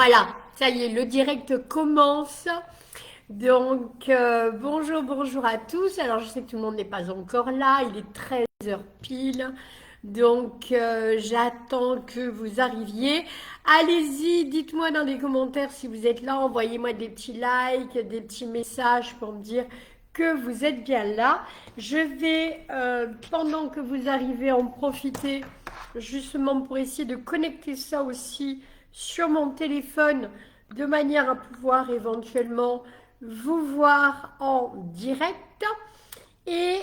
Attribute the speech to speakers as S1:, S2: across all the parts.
S1: Voilà, ça y est, le direct commence. Donc, bonjour à tous. Alors, je sais que tout le monde n'est pas encore là. Il est 13 heures pile. Donc, j'attends que vous arriviez. Allez-y, dites-moi dans les commentaires si vous êtes là. Envoyez-moi des petits likes, des petits messages pour me dire que vous êtes bien là. Je vais, pendant que vous arrivez, en profiter justement pour essayer de connecter ça aussi sur mon téléphone de manière à pouvoir éventuellement vous voir en direct et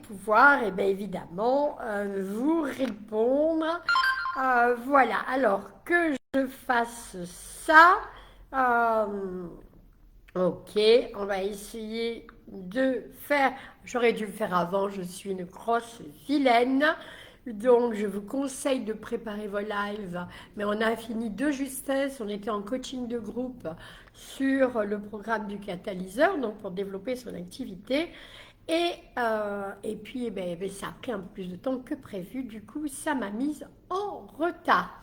S1: pouvoir bien évidemment vous répondre. Voilà, alors que je fasse ça. Euh, ok, on va essayer de faire. J'aurais dû le faire avant, je suis une grosse vilaine. Donc, je vous conseille de préparer vos lives. Mais on a fini de justesse. On était en coaching de groupe sur le programme du catalyseur, donc pour développer son activité. Et puis, ça a pris un peu plus de temps que prévu. Du coup, ça m'a mise en retard.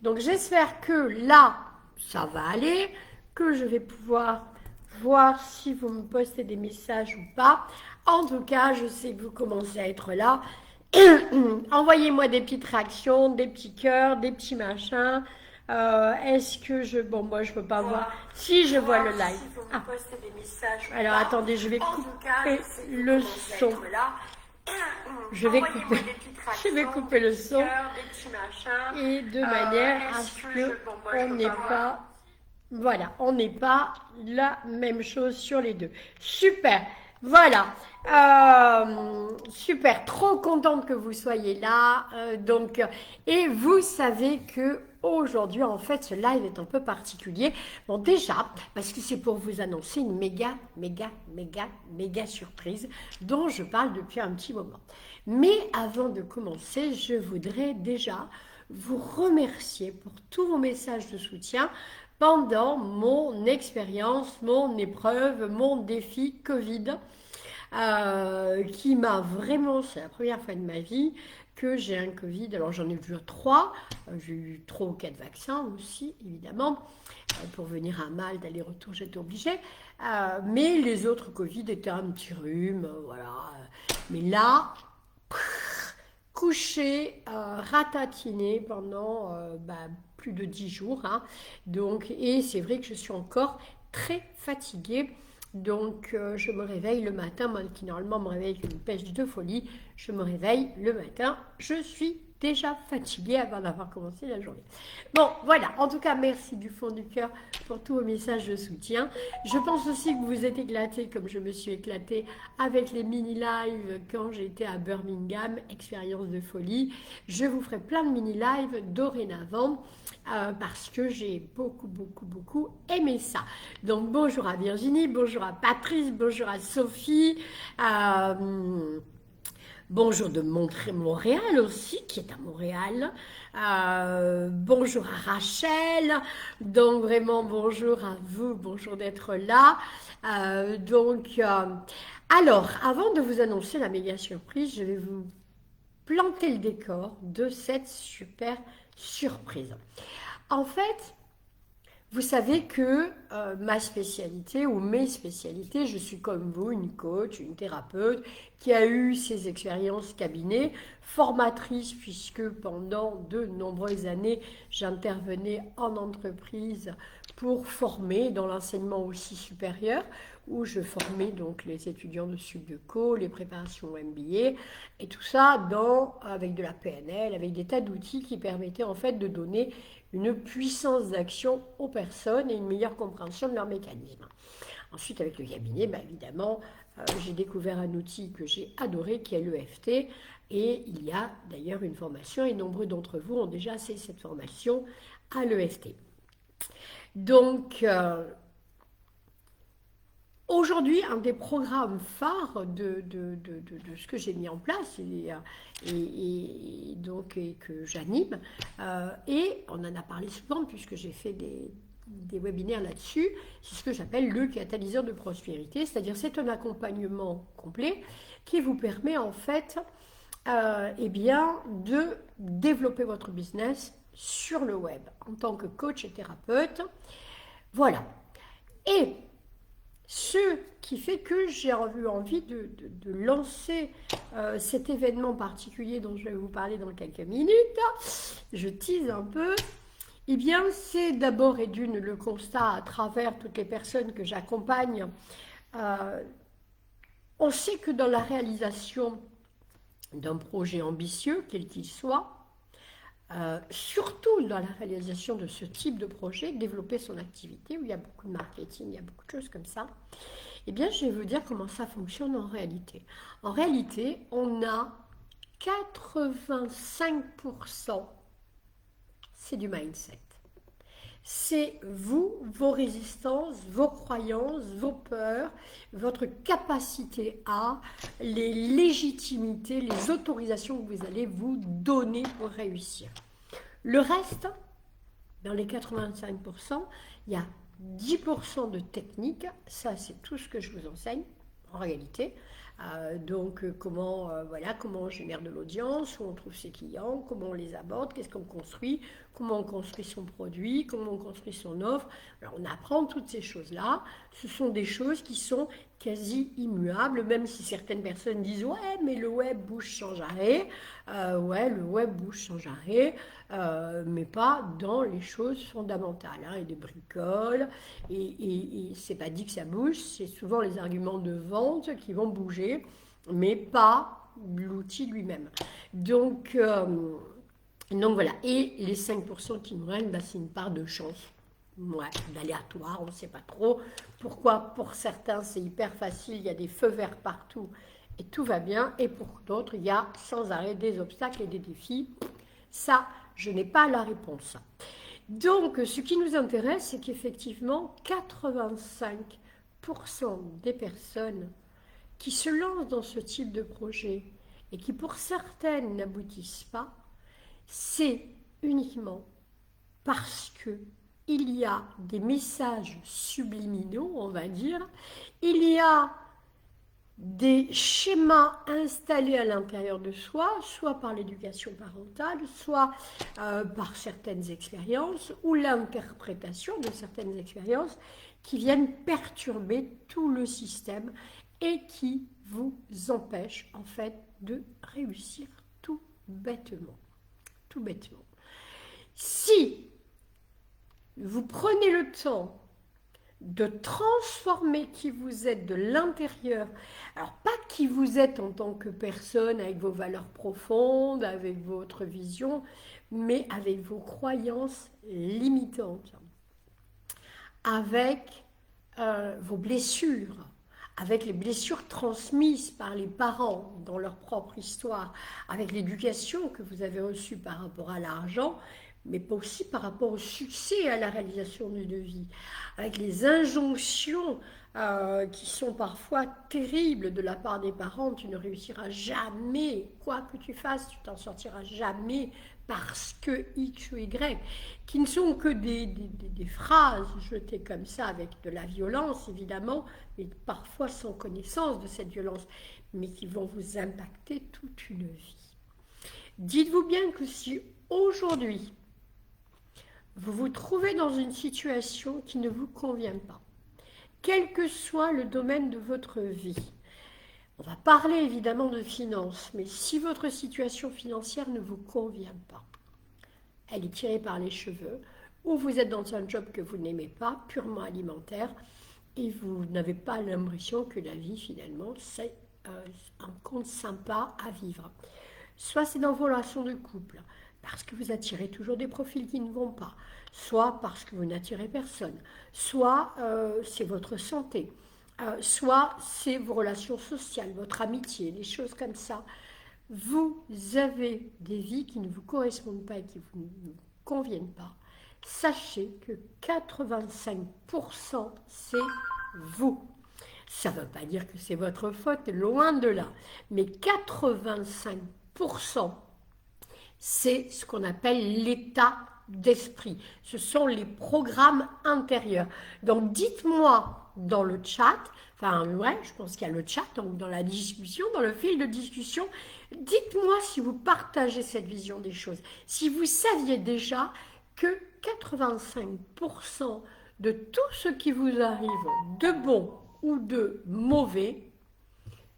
S1: Donc, j'espère que là, ça va aller, que je vais pouvoir voir si vous me postez des messages ou pas. En tout cas, je sais que vous commencez à être là. Envoyez-moi des petites réactions, des petits cœurs, des petits machins. Est-ce que je... Bon, moi, je peux pas voir. Si je vois le live. Si vous me postez des messages. Alors, attendez, je vais couper le son. Je vais couper, je vais couper le son. Et de manière à ce que on n'ait pas... Voilà, on n'est pas la même chose sur les deux. Super, voilà. Super, trop contente que vous soyez là. Et vous savez que aujourd'hui, en fait, ce live est un peu particulier. Bon, déjà, parce que c'est pour vous annoncer une méga surprise dont je parle depuis un petit moment. Mais avant de commencer, je voudrais déjà vous remercier pour tous vos messages de soutien pendant mon expérience, mon épreuve, mon défi Covid, qui m'a vraiment, c'est la première fois de ma vie que j'ai un Covid. Alors j'en ai eu 3, j'ai eu 3 ou 4 vaccins aussi, évidemment. Pour venir à Malte, d'aller-retour, j'étais obligée. Mais les autres Covid étaient un petit rhume, voilà. Mais là, couché, ratatiné pendant plus de 10 jours. Hein. Donc, et c'est vrai que je suis encore très fatiguée. Donc, je me réveille le matin, moi qui normalement me réveille avec une pêche de folie, je me réveille le matin, je suis déjà fatiguée avant d'avoir commencé la journée. Bon, voilà, en tout cas, merci du fond du cœur pour tous vos messages de soutien. Je pense aussi que vous vous êtes éclatés comme je me suis éclatée avec les mini-lives quand j'étais à Birmingham, expérience de folie. Je vous ferai plein de mini-lives dorénavant parce que j'ai beaucoup aimé ça. Donc, bonjour à Virginie, bonjour à Patrice, bonjour à Sophie. Bonjour de Montréal aussi, qui est à Montréal. Bonjour à Rachel. Donc vraiment bonjour à vous, bonjour d'être là. Alors, avant de vous annoncer la méga surprise, je vais vous planter le décor de cette super surprise. En fait, vous savez que ma spécialité ou mes spécialités, je suis comme vous, une coach, une thérapeute qui a eu ses expériences cabinet, formatrice puisque pendant de nombreuses années, j'intervenais en entreprise pour former dans l'enseignement aussi supérieur où je formais donc les étudiants de Subdeco, les préparations au MBA et tout ça avec de la PNL, avec des tas d'outils qui permettaient en fait de donner une puissance d'action aux personnes et une meilleure compréhension de leurs mécanismes. Ensuite, avec le cabinet, évidemment, j'ai découvert un outil que j'ai adoré qui est l'EFT et il y a d'ailleurs une formation et nombreux d'entre vous ont déjà fait cette formation à l'EFT. Donc, aujourd'hui, un des programmes phares de ce que j'ai mis en place et que j'anime, et on en a parlé souvent puisque j'ai fait des webinaires là-dessus, c'est ce que j'appelle le catalyseur de prospérité, c'est-à-dire c'est un accompagnement complet qui vous permet en fait de développer votre business sur le web en tant que coach et thérapeute. Voilà. Et ce qui fait que j'ai eu envie de lancer cet événement particulier dont je vais vous parler dans quelques minutes. Je tease un peu. Eh bien, c'est d'abord et d'une le constat à travers toutes les personnes que j'accompagne. On sait que dans la réalisation d'un projet ambitieux, quel qu'il soit, surtout dans la réalisation de ce type de projet, développer son activité, où il y a beaucoup de marketing, il y a beaucoup de choses comme ça, eh bien, je vais vous dire comment ça fonctionne en réalité. En réalité, on a 85%, c'est du mindset. C'est vous, vos résistances, vos croyances, vos peurs, votre capacité à, les légitimités, les autorisations que vous allez vous donner pour réussir. Le reste, dans les 85%, il y a 10% de technique, ça c'est tout ce que je vous enseigne en réalité. Donc comment on génère de l'audience, où on trouve ses clients, comment on les aborde, qu'est-ce qu'on construit, comment on construit son produit, comment on construit son offre. Alors on apprend toutes ces choses-là. Ce sont des choses qui sont quasi immuables, même si certaines personnes disent ouais mais le web bouge sans arrêt. Ouais, le web bouge sans arrêt, mais pas dans les choses fondamentales. Hein, et des bricoles, et c'est pas dit que ça bouge, c'est souvent les arguments de vente qui vont bouger, mais pas l'outil lui-même. Donc voilà, et les 5% qui nous restent, c'est une part de chance. Ouais, d'aléatoire, on ne sait pas trop. Pourquoi pour certains c'est hyper facile, il y a des feux verts partout et tout va bien, et pour d'autres il y a sans arrêt des obstacles et des défis. Ça, je n'ai pas la réponse. Donc ce qui nous intéresse, c'est qu'effectivement 85% des personnes qui se lancent dans ce type de projet et qui pour certaines n'aboutissent pas, c'est uniquement parce que il y a des messages subliminaux, on va dire, il y a des schémas installés à l'intérieur de soi, soit par l'éducation parentale, soit par certaines expériences, ou l'interprétation de certaines expériences qui viennent perturber tout le système et qui vous empêchent en fait de réussir tout bêtement. Tout bêtement. Si vous prenez le temps de transformer qui vous êtes de l'intérieur, alors pas qui vous êtes en tant que personne avec vos valeurs profondes, avec votre vision, mais avec vos croyances limitantes, avec vos blessures, avec les blessures transmises par les parents dans leur propre histoire, avec l'éducation que vous avez reçue par rapport à l'argent, mais pas aussi par rapport au succès et à la réalisation d'une vie, avec les injonctions qui sont parfois terribles de la part des parents. Tu ne réussiras jamais, quoi que tu fasses, tu t'en sortiras jamais parce que X ou Y, qui ne sont que des phrases jetées comme ça avec de la violence évidemment, mais parfois sans connaissance de cette violence, mais qui vont vous impacter toute une vie. Dites-vous bien que si aujourd'hui vous vous trouvez dans une situation qui ne vous convient pas, quel que soit le domaine de votre vie, on va parler évidemment de finances, mais si votre situation financière ne vous convient pas, elle est tirée par les cheveux, ou vous êtes dans un job que vous n'aimez pas, purement alimentaire, et vous n'avez pas l'impression que la vie finalement c'est un compte sympa à vivre. Soit c'est dans vos relations de couple, parce que vous attirez toujours des profils qui ne vont pas, soit parce que vous n'attirez personne, soit c'est votre santé, soit c'est vos relations sociales, votre amitié, les choses comme ça. Vous avez des vies qui ne vous correspondent pas et qui ne vous conviennent pas. Sachez que 85% c'est vous. Ça ne veut pas dire que c'est votre faute, loin de là. Mais 85%, c'est ce qu'on appelle l'état d'esprit. Ce sont les programmes intérieurs. Donc dites-moi dans le chat, enfin ouais, je pense qu'il y a le chat, donc dans la discussion, dans le fil de discussion, dites-moi si vous partagez cette vision des choses, si vous saviez déjà que 85% de tout ce qui vous arrive de bon ou de mauvais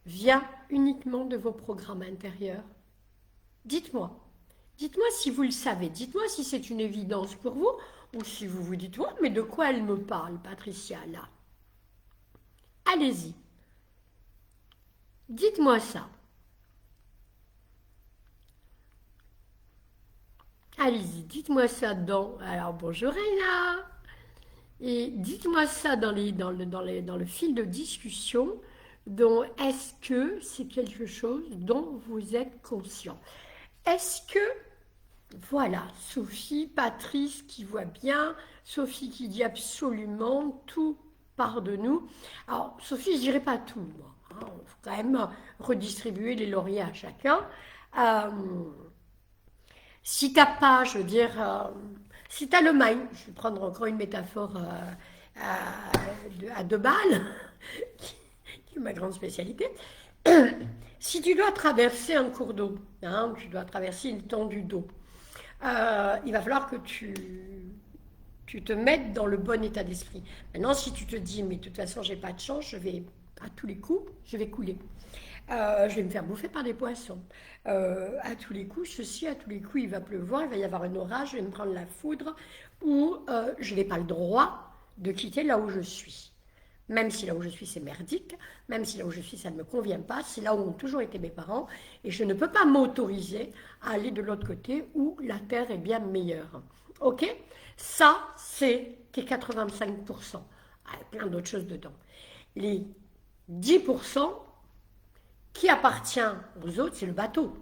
S1: vient uniquement de vos programmes intérieurs. Dites-moi. Dites-moi si vous le savez. Dites-moi si c'est une évidence pour vous ou si vous vous dites, ouais, mais de quoi elle me parle, Patricia, là? Allez-y. Dites-moi ça. Allez-y, dites-moi ça dans... Alors, bonjour Ella. Et dites-moi ça dans le fil de discussion. Donc, est-ce que c'est quelque chose dont vous êtes conscient? Est-ce que voilà, Sophie, Patrice qui voit bien, Sophie qui dit absolument tout part de nous. Alors, Sophie, je dirais pas tout, moi. Hein, il faut quand même redistribuer les lauriers à chacun. Euh, si t'as pas, je veux dire, si t'as le mind, je vais prendre encore une métaphore à deux balles, qui est ma grande spécialité. Si tu dois traverser un cours d'eau, hein, tu dois traverser une étendue d'eau, il va falloir que tu te mettes dans le bon état d'esprit. Maintenant, si tu te dis, mais de toute façon, j'ai pas de chance, je vais, à tous les coups, je vais couler. Je vais me faire bouffer par des poissons. À tous les coups, ceci, à tous les coups, il va pleuvoir, il va y avoir un orage, je vais me prendre la foudre, ou je n'ai pas le droit de quitter là où je suis. Même si là où je suis c'est merdique, même si là où je suis ça ne me convient pas, c'est là où ont toujours été mes parents, et je ne peux pas m'autoriser à aller de l'autre côté où la terre est bien meilleure. Ok? Ça, c'est tes 85%. Ah, il y a plein d'autres choses dedans. Les 10% qui appartient aux autres, c'est le bateau.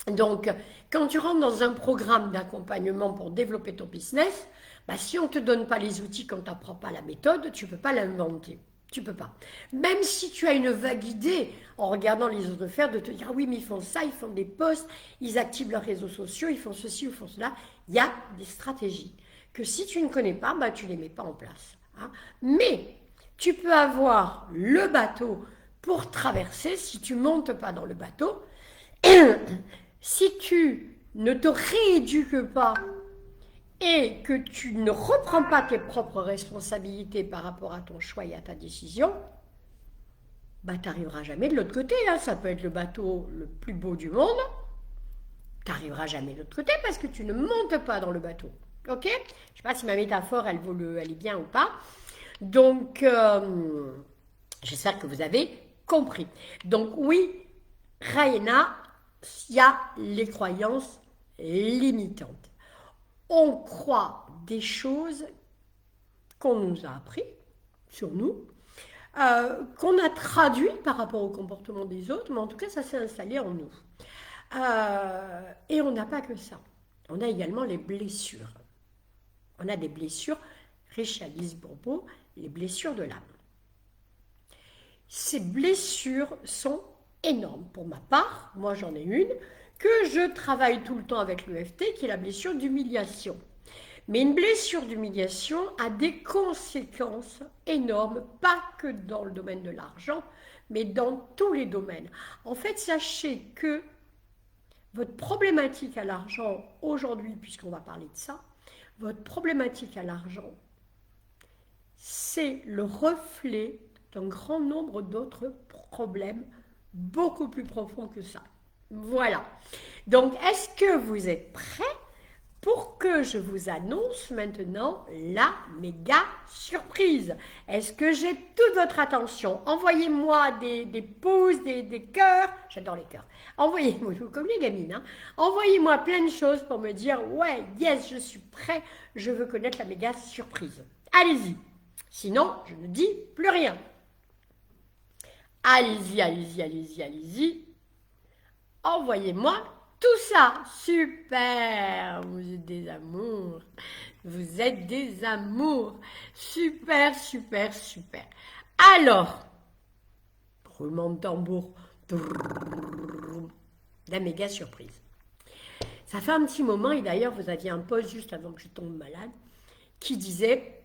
S1: Donc, quand tu rentres dans un programme d'accompagnement pour développer ton business, bah, si on ne te donne pas les outils, qu'on ne t'apprend pas la méthode, tu ne peux pas l'inventer. Tu ne peux pas. Même si tu as une vague idée, en regardant les autres faire, de te dire, ah oui, mais ils font ça, ils font des posts, ils activent leurs réseaux sociaux, ils font ceci, ils font cela. Il y a des stratégies que si tu ne connais pas, bah, tu ne les mets pas en place. Hein. Mais tu peux avoir le bateau pour traverser si tu ne montes pas dans le bateau. Si tu ne te rééduques pas et que tu ne reprends pas tes propres responsabilités par rapport à ton choix et à ta décision, bah, tu n'arriveras jamais de l'autre côté. Hein. Ça peut être le bateau le plus beau du monde. Tu n'arriveras jamais de l'autre côté parce que tu ne montes pas dans le bateau. Ok? Je ne sais pas si ma métaphore, elle est bien ou pas. Donc, j'espère que vous avez compris. Donc, oui, Raïna, il y a les croyances limitantes. On croit des choses qu'on nous a appris sur nous, qu'on a traduit par rapport au comportement des autres, mais en tout cas, ça s'est installé en nous. Et on n'a pas que ça. On a également les blessures. On a des blessures, Richalice Bourbeau, les blessures de l'âme. Ces blessures sont énormes. Pour ma part, moi j'en ai une, que je travaille tout le temps avec l'EFT, qui est la blessure d'humiliation. Mais une blessure d'humiliation a des conséquences énormes, pas que dans le domaine de l'argent, mais dans tous les domaines. En fait, sachez que votre problématique à l'argent aujourd'hui, puisqu'on va parler de ça, votre problématique à l'argent, c'est le reflet d'un grand nombre d'autres problèmes beaucoup plus profonds que ça. Voilà. Donc, est-ce que vous êtes prêts pour que je vous annonce maintenant la méga surprise? Est-ce que j'ai toute votre attention? Envoyez-moi des pouces, des cœurs. J'adore les cœurs. Envoyez-moi, comme les gamines, hein. Envoyez-moi plein de choses pour me dire, ouais, yes, je suis prêt, je veux connaître la méga surprise. Allez-y. Sinon, je ne dis plus rien. Allez-y, allez-y, allez-y, allez-y. Envoyez-moi tout ça. Super. Vous êtes des amours. Vous êtes des amours. Super, super, super. Alors, roulement de tambour. La méga surprise. Ça fait un petit moment, et d'ailleurs, vous aviez un post juste avant que je tombe malade, qui disait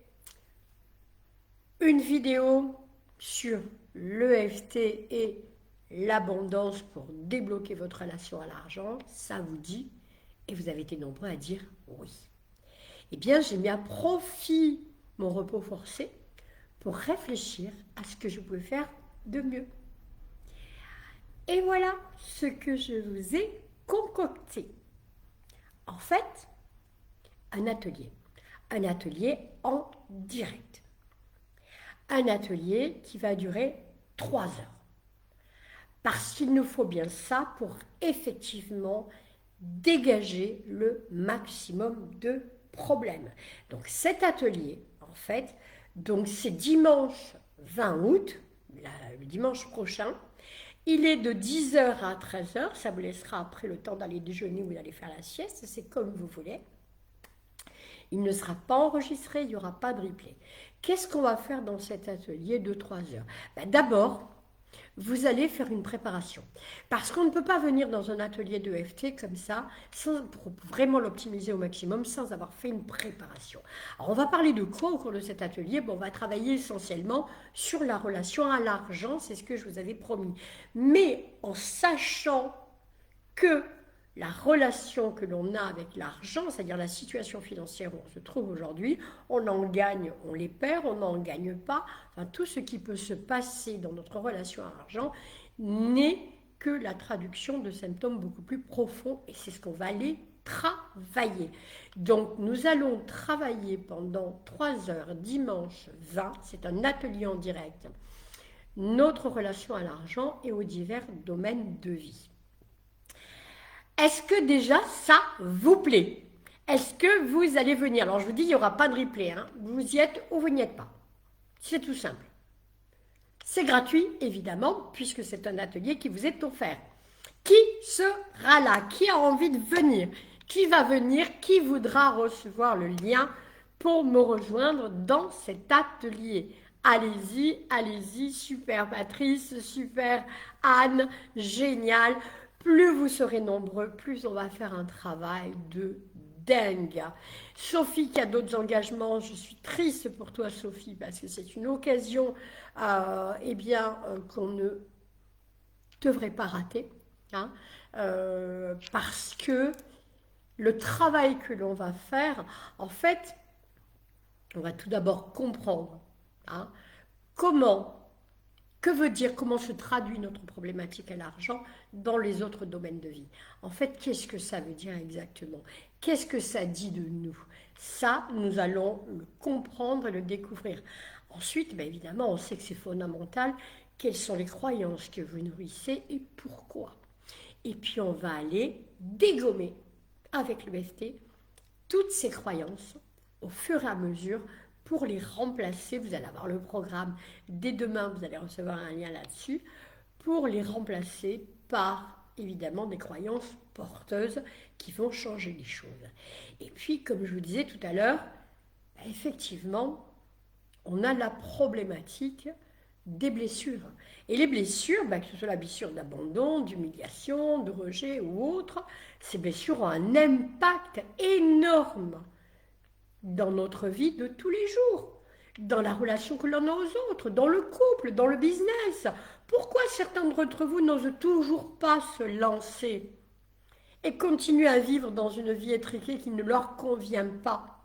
S1: une vidéo sur l'EFT et l'abondance pour débloquer votre relation à l'argent, ça vous dit, et vous avez été nombreux à dire oui. Eh bien, j'ai mis à profit mon repos forcé pour réfléchir à ce que je pouvais faire de mieux. Et voilà ce que je vous ai concocté. En fait, un atelier en direct. Un atelier qui va durer 3 heures. Parce qu'il nous faut bien ça pour effectivement dégager le maximum de problèmes. Donc cet atelier, en fait, donc c'est dimanche 20 août, le dimanche prochain. Il est de 10 h à 13 h, ça vous laissera après le temps d'aller déjeuner ou d'aller faire la sieste, c'est comme vous voulez. Il ne sera pas enregistré, il n'y aura pas de replay. Qu'est-ce qu'on va faire dans cet atelier de 3 heures? D'abord, vous allez faire une préparation. Parce qu'on ne peut pas venir dans un atelier de d'EFT comme ça, pour vraiment l'optimiser au maximum, sans avoir fait une préparation. Alors, on va parler de quoi au cours de cet atelier? On va travailler essentiellement sur la relation à l'argent, c'est ce que je vous avais promis. Mais en sachant que la relation que l'on a avec l'argent, c'est-à-dire la situation financière où on se trouve aujourd'hui, on en gagne, on les perd, on n'en gagne pas. Enfin, tout ce qui peut se passer dans notre relation à l'argent n'est que la traduction de symptômes beaucoup plus profonds et c'est ce qu'on va aller travailler. Donc, nous allons travailler pendant 3 heures dimanche 20, c'est un atelier en direct, notre relation à l'argent et aux divers domaines de vie. Est-ce que déjà ça vous plaît? Est-ce que vous allez venir? Alors je vous dis, il n'y aura pas de replay. Vous y êtes ou vous n'y êtes pas. C'est tout simple. C'est gratuit, évidemment, puisque c'est un atelier qui vous est offert. Qui sera là? Qui a envie de venir? Qui va venir? Qui voudra recevoir le lien pour me rejoindre dans cet atelier? Allez-y, allez-y, super Patrice, super Anne, génial. Plus vous serez nombreux, plus on va faire un travail de dingue. Sophie qui a d'autres engagements, je suis triste pour toi Sophie, parce que c'est une occasion qu'on ne devrait pas rater. Parce que le travail que l'on va faire, en fait, on va tout d'abord comprendre comment se traduit notre problématique à l'argent dans les autres domaines de vie. En fait, qu'est-ce que ça veut dire exactement? Qu'est-ce que ça dit de nous? Ça, nous allons le comprendre et le découvrir. Ensuite, évidemment, on sait que c'est fondamental. Quelles sont les croyances que vous nourrissez et pourquoi? Et puis, on va aller dégommer avec l'EFT toutes ces croyances au fur et à mesure pour les remplacer. Vous allez avoir le programme dès demain, vous allez recevoir un lien là-dessus, pour les remplacer par évidemment des croyances porteuses qui vont changer les choses. Et puis, comme je vous disais tout à l'heure, effectivement, on a la problématique des blessures. Et les blessures, que ce soit la blessure d'abandon, d'humiliation, de rejet ou autre, ces blessures ont un impact énorme dans notre vie de tous les jours, dans la relation que l'on a aux autres, dans le couple, dans le business. Pourquoi certains d'entre vous n'osent toujours pas se lancer et continuent à vivre dans une vie étriquée qui ne leur convient pas?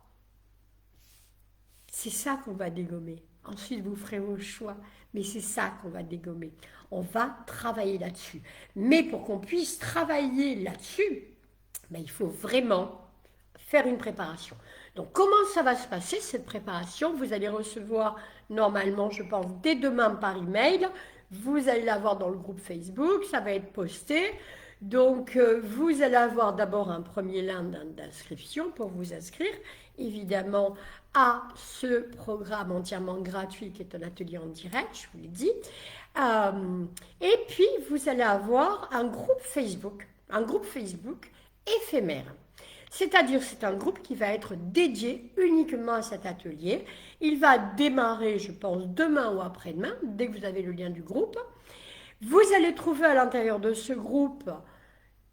S1: C'est ça qu'on va dégommer. Ensuite, vous ferez vos choix, mais c'est ça qu'on va dégommer. On va travailler là-dessus. Mais pour qu'on puisse travailler là-dessus, il faut vraiment faire une préparation. Donc, comment ça va se passer, cette préparation? Vous allez recevoir, normalement, je pense, dès demain par email. Vous allez l'avoir dans le groupe Facebook, ça va être posté. Donc, vous allez avoir d'abord un premier lien d'inscription pour vous inscrire, évidemment, à ce programme entièrement gratuit qui est un atelier en direct, je vous l'ai dit. Et puis, vous allez avoir un groupe Facebook éphémère. C'est-à-dire, c'est un groupe qui va être dédié uniquement à cet atelier. Il va démarrer, je pense, demain ou après-demain, dès que vous avez le lien du groupe. Vous allez trouver à l'intérieur de ce groupe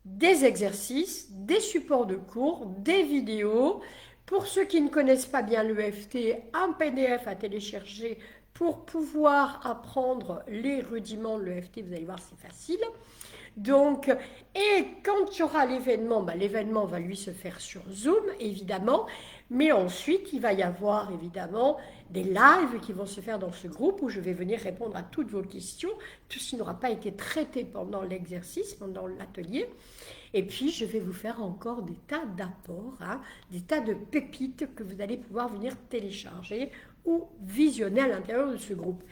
S1: des exercices, des supports de cours, des vidéos. Pour ceux qui ne connaissent pas bien l'EFT, un PDF à télécharger pour pouvoir apprendre les rudiments de l'EFT. Vous allez voir, c'est facile. Donc, et quand il y aura l'événement, l'événement va lui se faire sur Zoom, évidemment, mais ensuite, il va y avoir évidemment des lives qui vont se faire dans ce groupe où je vais venir répondre à toutes vos questions, tout ce qui n'aura pas été traité pendant l'exercice, pendant l'atelier. Et puis, je vais vous faire encore des tas d'apports, des tas de pépites que vous allez pouvoir venir télécharger ou visionner à l'intérieur de ce groupe.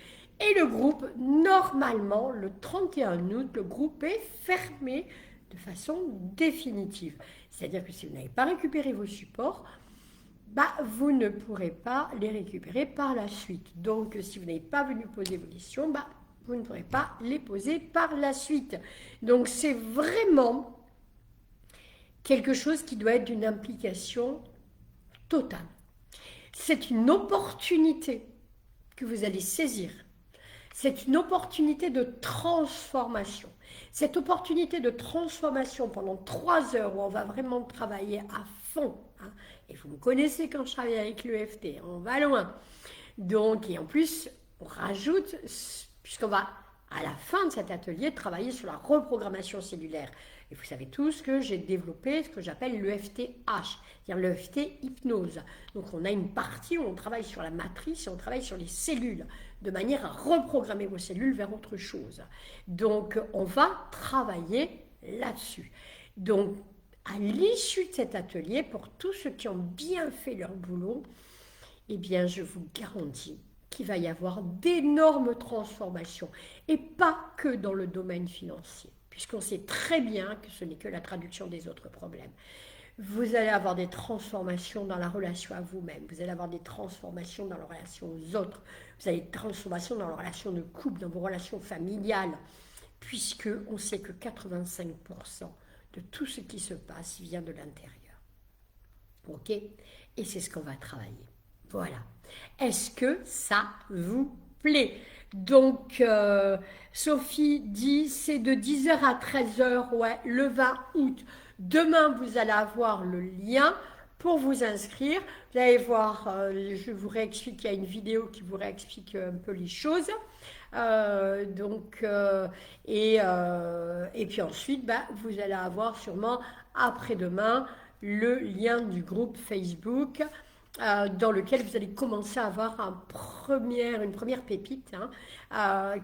S1: Et le groupe, normalement, le 31 août, le groupe est fermé de façon définitive. C'est-à-dire que si vous n'avez pas récupéré vos supports, vous ne pourrez pas les récupérer par la suite. Donc, si vous n'avez pas venu poser vos questions, vous ne pourrez pas les poser par la suite. Donc, c'est vraiment quelque chose qui doit être d'une implication totale. C'est une opportunité que vous allez saisir. C'est une opportunité de transformation. Cette opportunité de transformation pendant 3 heures où on va vraiment travailler à fond. Et vous me connaissez quand je travaille avec l'EFT, on va loin. Donc, et en plus, on rajoute, puisqu'on va à la fin de cet atelier travailler sur la reprogrammation cellulaire. Et vous savez tous que j'ai développé ce que j'appelle l'EFT-H, c'est-à-dire l'EFT hypnose. Donc on a une partie où on travaille sur la matrice et on travaille sur les cellules, de manière à reprogrammer vos cellules vers autre chose. Donc on va travailler là-dessus. Donc à l'issue de cet atelier, pour tous ceux qui ont bien fait leur boulot, eh bien je vous garantis qu'il va y avoir d'énormes transformations, et pas que dans le domaine financier, puisqu'on sait très bien que ce n'est que la traduction des autres problèmes. Vous allez avoir des transformations dans la relation à vous-même, vous allez avoir des transformations dans la relation aux autres, vous avez des transformations dans la relation de couple, dans vos relations familiales, puisque on sait que 85% de tout ce qui se passe vient de l'intérieur. Ok? Et c'est ce qu'on va travailler. Voilà. Est-ce que ça vous plaît? Donc, Sophie dit, c'est de 10h à 13h, ouais, le 20 août. Demain, vous allez avoir le lien pour vous inscrire. Vous allez voir, je vous réexplique, il y a une vidéo qui vous réexplique un peu les choses. Et puis ensuite, vous allez avoir sûrement après-demain le lien du groupe Facebook dans lequel vous allez commencer à avoir une première pépite,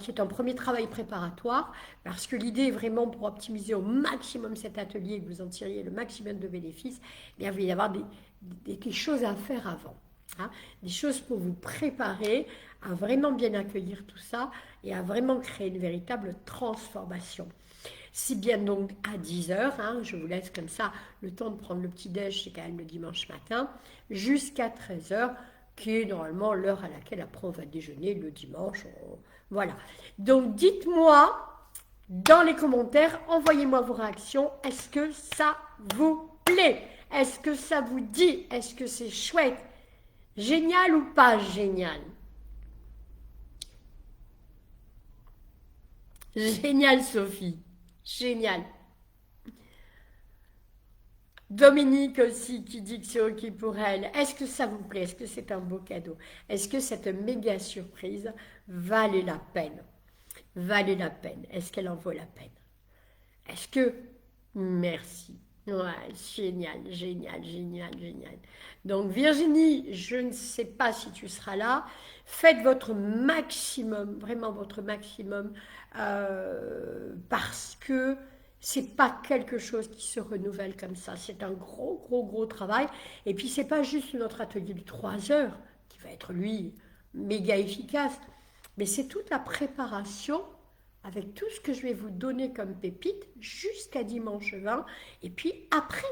S1: qui est un premier travail préparatoire, parce que l'idée est vraiment pour optimiser au maximum cet atelier et que vous en tiriez le maximum de bénéfices. Eh bien, il va y avoir des choses à faire avant. Des choses pour vous préparer à vraiment bien accueillir tout ça et à vraiment créer une véritable transformation. Si bien donc à 10h, je vous laisse comme ça le temps de prendre le petit-déj, c'est quand même le dimanche matin, jusqu'à 13h, qui est normalement l'heure à laquelle après on va déjeuner le dimanche. Voilà. Donc dites-moi dans les commentaires, envoyez-moi vos réactions. Est-ce que ça vous plaît? Est-ce que ça vous dit? Est-ce que c'est chouette? Génial ou pas génial? Génial, Sophie. Génial. Dominique aussi qui dit que c'est ok pour elle. Est-ce que ça vous plaît? Est-ce que c'est un beau cadeau? Est-ce que cette méga surprise valait la peine? Valait la peine? Est-ce qu'elle en vaut la peine? Est-ce que... Merci. Ouais, génial, génial, génial, génial. Donc Virginie, je ne sais pas si tu seras là. Faites votre maximum, vraiment votre maximum, parce que c'est pas quelque chose qui se renouvelle comme ça. C'est un gros, gros, gros travail. Et puis c'est pas juste notre atelier de 3 heures qui va être lui méga efficace, mais c'est toute la préparation avec tout ce que je vais vous donner comme pépite jusqu'à dimanche 20. Et puis après,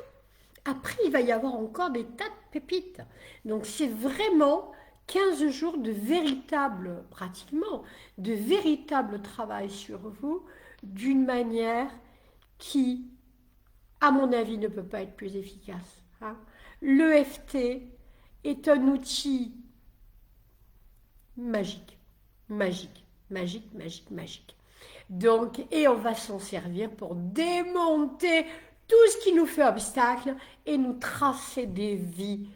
S1: il va y avoir encore des tas de pépites. Donc c'est vraiment 15 jours de pratiquement, de véritable travail sur vous, d'une manière qui, à mon avis, ne peut pas être plus efficace. L'EFT est un outil magique, magique, magique, magique, magique. Donc, et on va s'en servir pour démonter tout ce qui nous fait obstacle et nous tracer des vies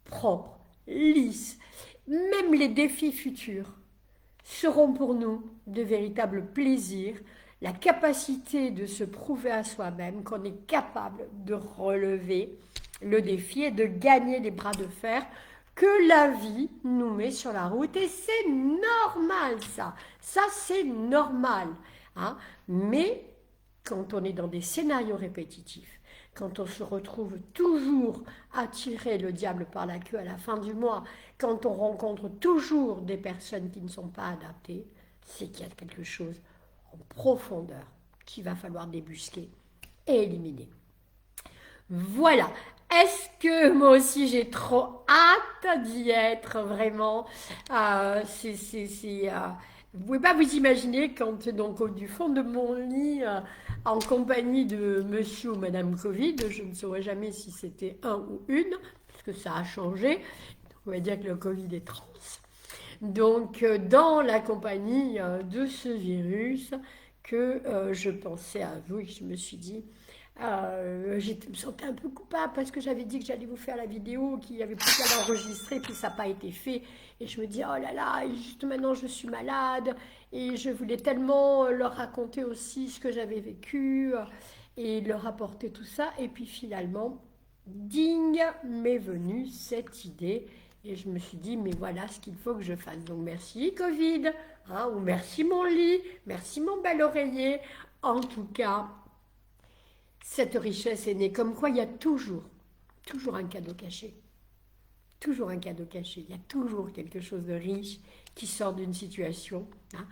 S1: propres, lisses, même les défis futurs. seront pour nous de véritables plaisirs, la capacité de se prouver à soi-même qu'on est capable de relever le défi et de gagner les bras de fer que la vie nous met sur la route. Et c'est normal ça, c'est normal. Hein. Mais quand on est dans des scénarios répétitifs, quand on se retrouve toujours à tirer le diable par la queue à la fin du mois, quand on rencontre toujours des personnes qui ne sont pas adaptées, c'est qu'il y a quelque chose en profondeur qu'il va falloir débusquer et éliminer. Voilà. Est-ce que moi aussi j'ai trop hâte d'y être vraiment vous ne pouvez pas vous imaginer quand donc du fond de mon lit en compagnie de monsieur ou madame Covid, je ne saurais jamais si c'était un ou une, parce que ça a changé, on va dire que le Covid est trans. Donc dans la compagnie de ce virus que je pensais à vous et que je me suis dit, je me sentais un peu coupable parce que j'avais dit que j'allais vous faire la vidéo, qu'il n'y avait plus qu'à l'enregistrer, puis ça n'a pas été fait. Et je me dis, oh là là, juste maintenant je suis malade et je voulais tellement leur raconter aussi ce que j'avais vécu et leur apporter tout ça. Et puis finalement, ding, m'est venue cette idée et je me suis dit, mais voilà ce qu'il faut que je fasse. Donc merci Covid, hein, ou merci mon lit, merci mon bel oreiller. En tout cas, cette richesse est née. Comme quoi, il y a toujours un cadeau caché. Toujours un cadeau caché. Il y a toujours quelque chose de riche qui sort d'une situation. Hein.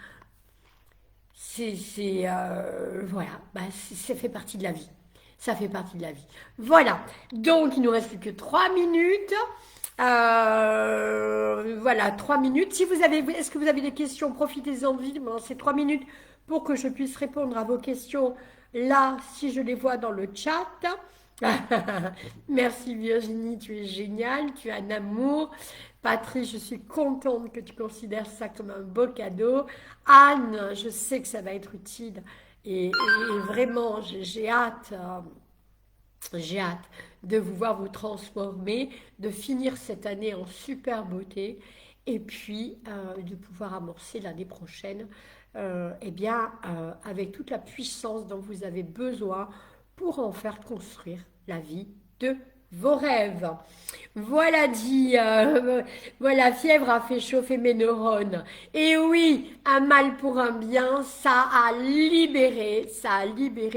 S1: Voilà, ça fait partie de la vie. Ça fait partie de la vie. Voilà. Donc, il nous reste plus que 3 minutes. Voilà, 3 minutes. Si vous avez, est-ce que vous avez des questions? Profitez-en vivement ces 3 minutes pour que je puisse répondre à vos questions. Là, si je les vois dans le chat. Merci Virginie, tu es géniale, tu es un amour. Patrice, je suis contente que tu considères ça comme un beau cadeau. Anne, je sais que ça va être utile et vraiment, j'ai hâte. J'ai hâte de vous voir vous transformer, de finir cette année en super beauté et puis de pouvoir amorcer l'année prochaine avec toute la puissance dont vous avez besoin pour en faire construire la vie de vos rêves. Voilà dit, voilà, fièvre a fait chauffer mes neurones. Et oui, un mal pour un bien, ça a libéré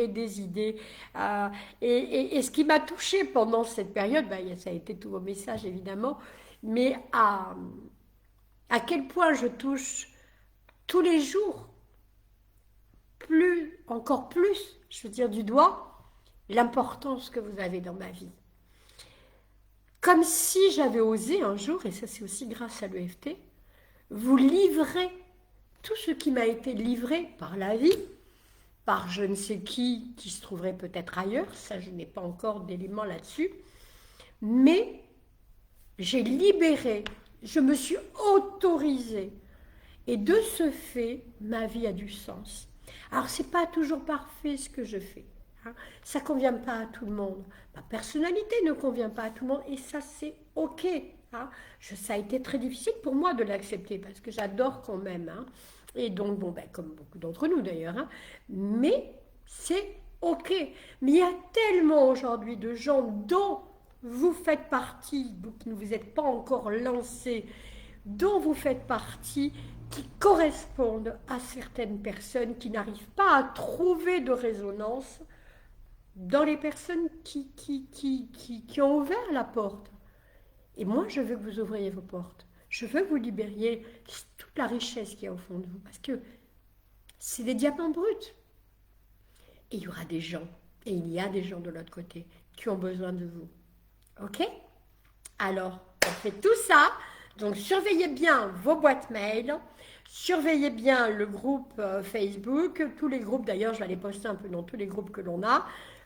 S1: des idées. Et ce qui m'a touchée pendant cette période, ça a été tous vos messages évidemment, mais à quel point je touche tous les jours, encore plus, je veux dire du doigt, l'importance que vous avez dans ma vie. Comme si j'avais osé un jour, et ça c'est aussi grâce à l'EFT, vous livrer tout ce qui m'a été livré par la vie, par je ne sais qui se trouverait peut-être ailleurs, ça je n'ai pas encore d'éléments là-dessus, mais j'ai libéré, je me suis autorisée, et de ce fait, ma vie a du sens. Alors c'est pas toujours parfait ce que je fais. Ça ne convient pas à tout le monde. Ma personnalité ne convient pas à tout le monde et ça c'est ok. Hein. Ça a été très difficile pour moi de l'accepter parce que j'adore quand même. Hein. Et donc, comme beaucoup d'entre nous d'ailleurs. Hein. Mais c'est ok. Mais il y a tellement aujourd'hui de gens dont vous faites partie, vous qui ne vous êtes pas encore lancés, dont vous faites partie, qui correspondent à certaines personnes qui n'arrivent pas à trouver de résonance dans les personnes qui ont ouvert la porte. Et moi, je veux que vous ouvriez vos portes. Je veux que vous libériez toute la richesse qu'il y a au fond de vous. Parce que c'est des diamants bruts. Et il y aura des gens, et il y a des gens de l'autre côté, qui ont besoin de vous. Ok? Alors, on fait tout ça. Donc, surveillez bien vos boîtes mail. Surveillez bien le groupe Facebook. Tous les groupes, d'ailleurs, je vais les poster un peu dans tous les groupes que l'on a.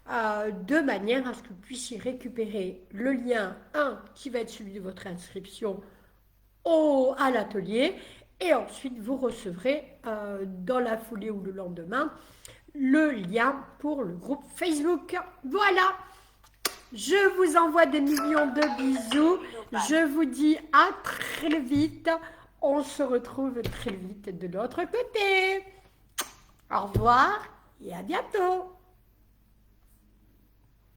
S1: De manière à ce que vous puissiez récupérer le lien, qui va être celui de votre inscription à l'atelier, et ensuite vous recevrez dans la foulée ou le lendemain le lien pour le groupe Facebook. Voilà, je vous envoie des millions de bisous, je vous dis à très vite, On se retrouve très vite de l'autre côté. Au revoir et à bientôt.